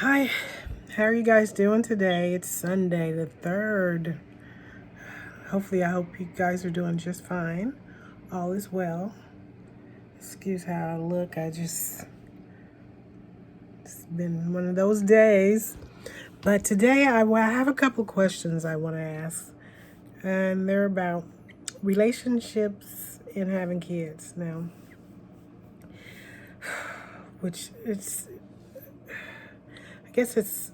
Hi, how are you guys doing today? It's Sunday the 3rd. I hope you guys are doing just fine. All is well. Excuse how I look. It's been one of those days. But today I have a couple questions I want to ask. And they're about relationships and having kids now. Which I guess it's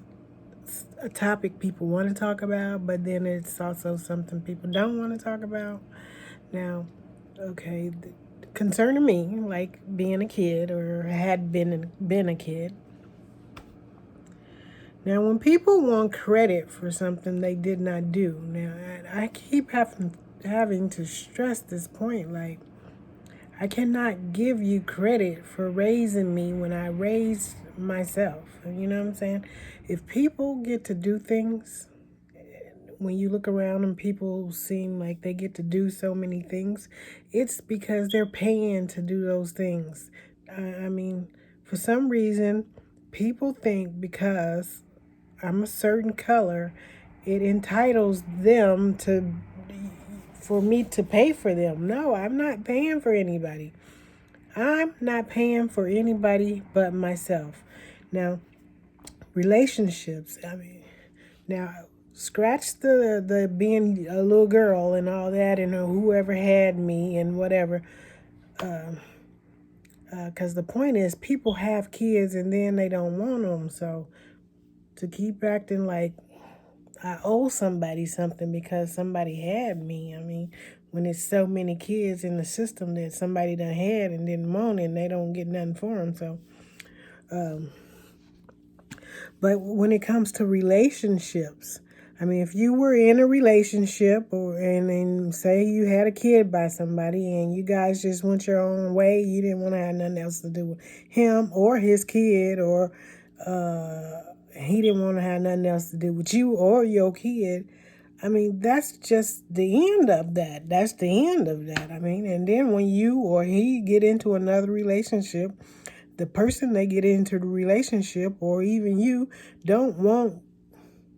a topic people want to talk about, but then it's also something people don't want to talk about. Now, okay, concerning me, like being a kid or had been a kid. Now, when people want credit for something they did not do, now I keep having to stress this point. Like, I cannot give you credit for raising me when I raised myself. You know what I'm saying? If people get to do things, when you look around and people seem like they get to do so many things, it's because they're paying to do those things. I mean, for some reason, people think because I'm a certain color, it entitles them for me to pay for them. No, I'm not paying for anybody. I'm not paying for anybody but myself. Now, relationships, now, scratch the being a little girl and all that, and whoever had me and whatever. Because the point is, people have kids and then they don't want them. So to keep acting like I owe somebody something because somebody had me, I mean, when it's so many kids in the system that somebody done had and didn't want it, and they don't get nothing for them. So, but when it comes to relationships, I mean, if you were in a relationship and say you had a kid by somebody and you guys just went your own way, you didn't want to have nothing else to do with him or his kid, or he didn't want to have nothing else to do with you or your kid. I mean, that's just the end of that. That's the end of that. I mean, and then when you or he get into another relationship, the person they get into the relationship, or even you, don't want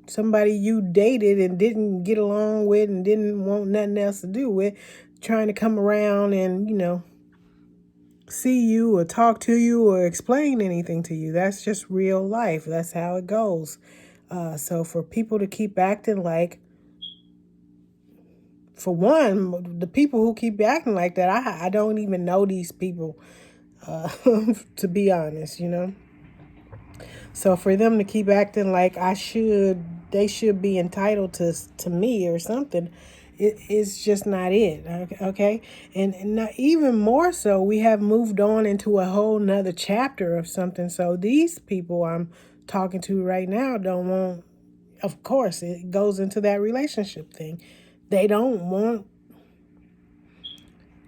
somebody you dated and didn't get along with and didn't want nothing else to do with trying to come around and, see you or talk to you or explain anything to you. That's just real life. That's how it goes. So for people to keep acting like, for one, the people who keep acting like that, I don't even know these people, to be honest. So for them to keep acting like they should be entitled to me or something, it's just not it. Okay, and not, even more so, we have moved on into a whole nother chapter of something. So these people I'm talking to right now don't want. Of course, it goes into that relationship thing. They don't want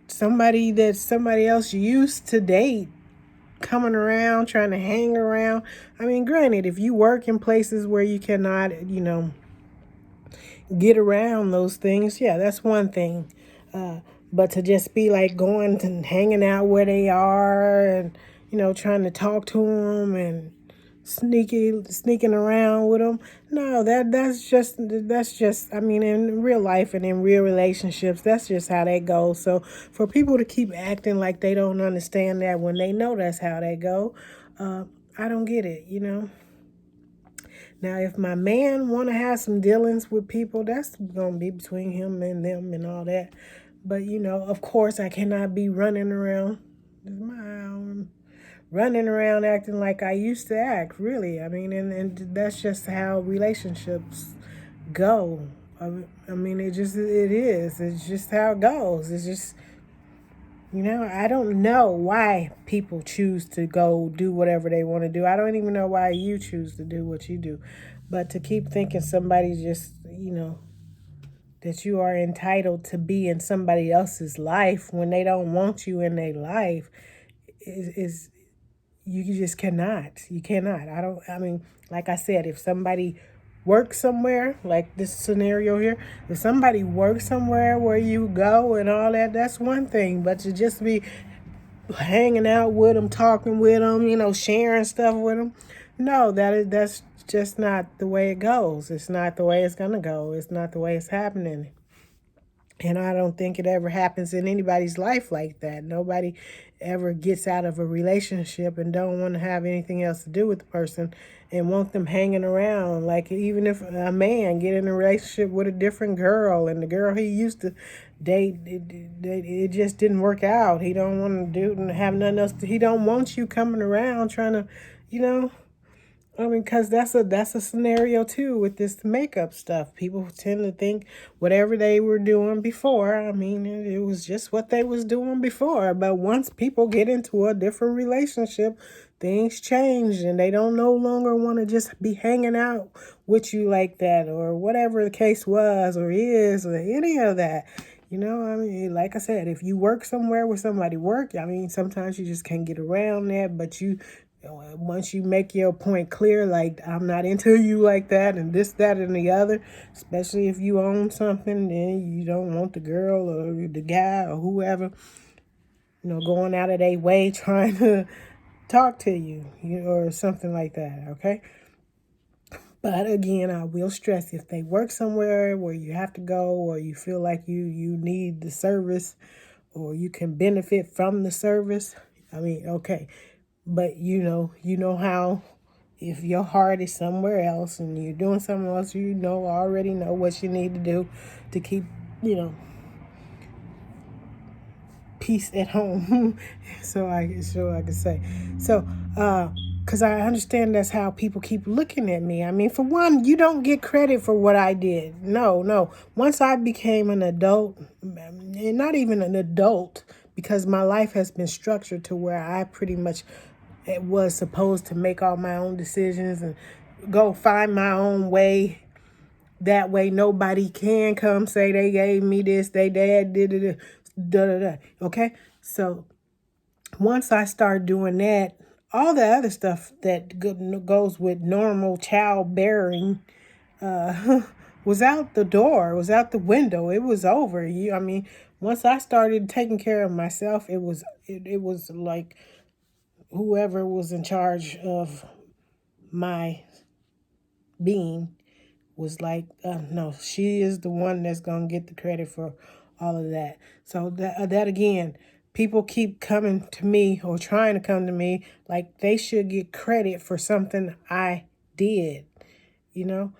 somebody that somebody else used to date coming around, trying to hang around. I mean, granted, if you work in places where you cannot, get around those things, yeah, that's one thing. But to just be like going and hanging out where they are and, trying to talk to them and sneaking around with them. No, that's just. I mean, in real life and in real relationships, that's just how that goes. So for people to keep acting like they don't understand that when they know that's how they go, I don't get it. Now, if my man want to have some dealings with people, that's gonna be between him and them and all that. But of course, I cannot be running around acting like I used to act, really. I mean, and that's just how relationships go. I mean, it is. It's just how it goes. It's just, I don't know why people choose to go do whatever they want to do. I don't even know why you choose to do what you do. But to keep thinking somebody just, that you are entitled to be in somebody else's life when they don't want you in their life is you just cannot. You cannot. I mean, like I said, if somebody works somewhere, like this scenario here, if somebody works somewhere where you go and all that, that's one thing. But to just be hanging out with them, talking with them, sharing stuff with them, No, that's just not the way it goes. It's not the way it's gonna go. It's not the way it's happening. And I don't think it ever happens in anybody's life like that. Nobody ever gets out of a relationship and don't want to have anything else to do with the person and want them hanging around. Like even if a man get in a relationship with a different girl and the girl he used to date, it just didn't work out. He don't want to do and have nothing else. He don't want you coming around trying to, you know. I mean, because that's a scenario too with this makeup stuff. People tend to think whatever they were doing before. I mean, it was just what they was doing before. But once people get into a different relationship, things change, and they don't no longer want to just be hanging out with you like that, or whatever the case was, or is, or any of that. I mean, like I said, if you work somewhere where somebody work, I mean, sometimes you just can't get around that, but once you make your point clear, like I'm not into you like that, and this, that, and the other, especially if you own something, then you don't want the girl or the guy or whoever, going out of their way trying to talk to you, or something like that. Okay. But again, I will stress if they work somewhere where you have to go, or you feel like you need the service, or you can benefit from the service. I mean, okay. But you know how if your heart is somewhere else and you're doing something else, already know what you need to do to keep, peace at home. so I can say. So, because I understand that's how people keep looking at me. I mean, for one, you don't get credit for what I did. No, no. Once I became an adult, and not even an adult, because my life has been structured to where I pretty much was supposed to make all my own decisions and go find my own way. That way, nobody can come say they gave me this, they dad did it, da da da. Okay, so once I start doing that, all the other stuff that goes with normal childbearing was out the door, was out the window. It was over. I mean, once I started taking care of myself, it was like whoever was in charge of my being was like, no, she is the one that's going to get the credit for all of that. So that again, people keep coming to me or trying to come to me like they should get credit for something I did, you know?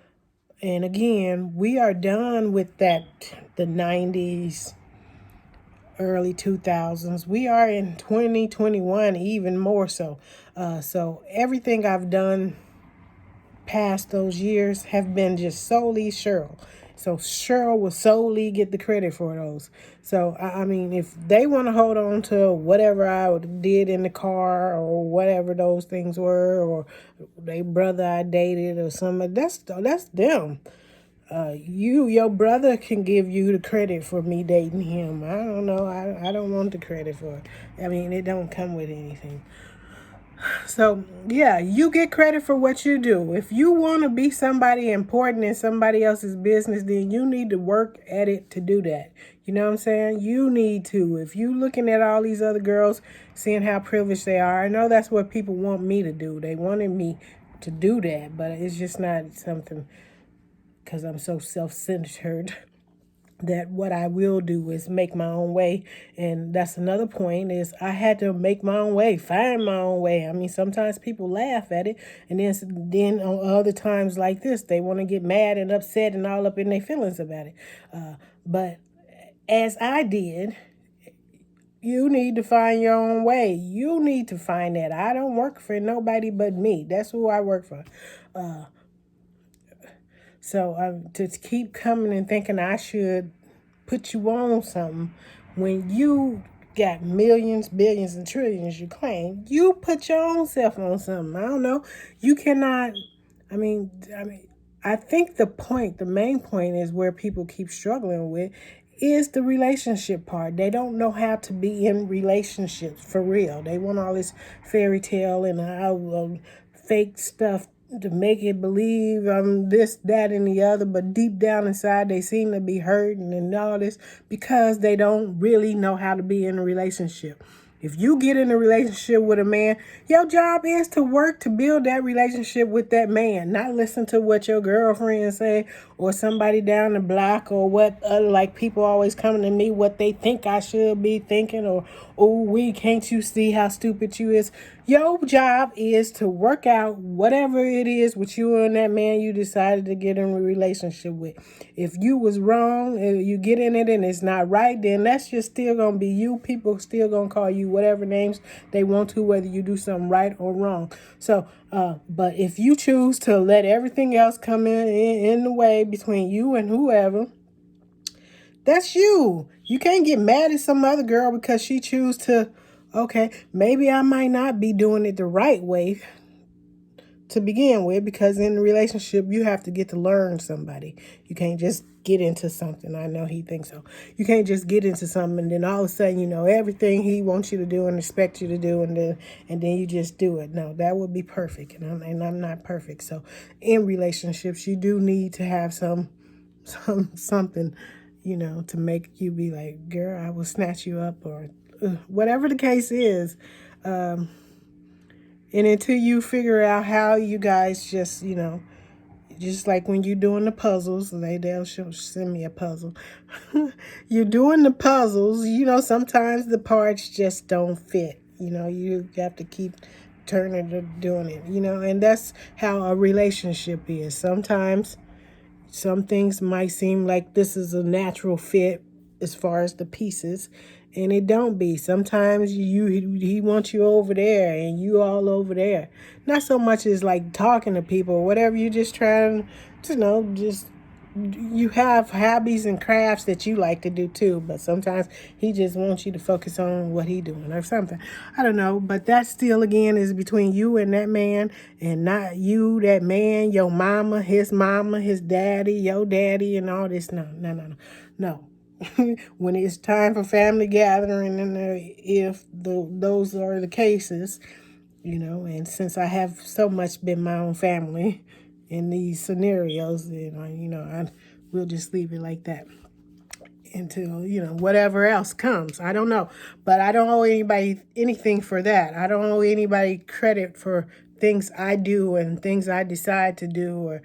And again, we are done with that, the 90s, early 2000s. We are in 2021, even more so. So everything I've done past those years have been just solely Cheryl. So Cheryl will solely get the credit for those. So, I mean, if they want to hold on to whatever I did in the car or whatever those things were, or they brother I dated or something, that's them. Your brother can give you the credit for me dating him. I don't know. I don't want the credit for it. I mean, it don't come with anything. So, yeah, you get credit for what you do. If you want to be somebody important in somebody else's business, then you need to work at it to do that. You know what I'm saying? You need to. If you looking at all these other girls, seeing how privileged they are, I know that's what people want me to do. They wanted me to do that, but it's just not something, because I'm so self-centered, that what I will do is make my own way. And that's another point, is I had to make my own way, find my own way. I mean, sometimes people laugh at it, and then on other times like this, they want to get mad and upset and all up in their feelings about it. But as I did, you need to find your own way. You need to find that. I don't work for nobody but me. That's who I work for. So to keep coming and thinking I should put you on something when you got millions, billions, and trillions you claim, you put your own self on something. I don't know. You cannot. I mean, I think the main point is where people keep struggling with is the relationship part. They don't know how to be in relationships for real. They want all this fairy tale and fake stuff to make it believe this, that, and the other, but deep down inside they seem to be hurting and all this because they don't really know how to be in a relationship. If you get in a relationship with a man, your job is to work to build that relationship with that man, not listen to what your girlfriend say or somebody down the block or what other, like people always coming to me, what they think I should be thinking, or, oh, can't you see how stupid you is? Your job is to work out whatever it is with you and that man you decided to get in a relationship with. If you was wrong and you get in it and it's not right, then that's just still going to be you. People still going to call you whatever names they want to, whether you do something right or wrong. So, but if you choose to let everything else come in the way between you and whoever, that's you. You can't get mad at some other girl because she choose to, okay, maybe I might not be doing it the right way to begin with, because in a relationship, you have to get to learn somebody. You can't just get into something. I know he thinks so. You can't just get into something and then all of a sudden you know everything he wants you to do and expect you to do, and then you just do it. No, that would be perfect, and I'm not perfect. So in relationships, you do need to have something, to make you be like, girl, I will snatch you up, or whatever the case is. And until you figure out how you guys just like when you're doing the puzzles, they'll send me a puzzle. You're doing the puzzles, sometimes the parts just don't fit. You have to keep turning and doing it, and that's how a relationship is. Sometimes some things might seem like this is a natural fit as far as the pieces, and it don't be. Sometimes he wants you over there and you all over there. Not so much as like talking to people or whatever. You just trying to just you have hobbies and crafts that you like to do too, but sometimes he just wants you to focus on what he doing or something. I don't know, but that still again is between you and that man, and not you, that man, your mama, his daddy, your daddy, and all this. No. When it's time for family gathering, and if those are the cases, and since I have so much been my own family in these scenarios, we'll just leave it like that until, whatever else comes. I don't know. But I don't owe anybody anything for that. I don't owe anybody credit for things I do and things I decide to do, or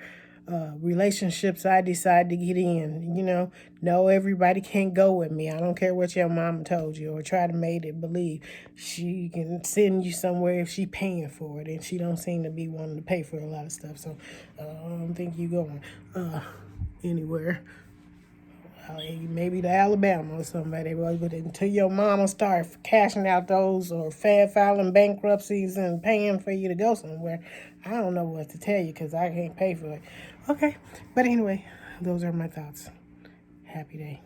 relationships I decide to get in. No, everybody can't go with me. I don't care what your mama told you or try to make it believe. She can send you somewhere if she paying for it, and she don't seem to be wanting to pay for a lot of stuff. So I don't think you going anywhere. Maybe to Alabama or somebody. But until your mama start cashing out those or filing bankruptcies and paying for you to go somewhere, I don't know what to tell you because I can't pay for it. Okay, but anyway, those are my thoughts. Happy day.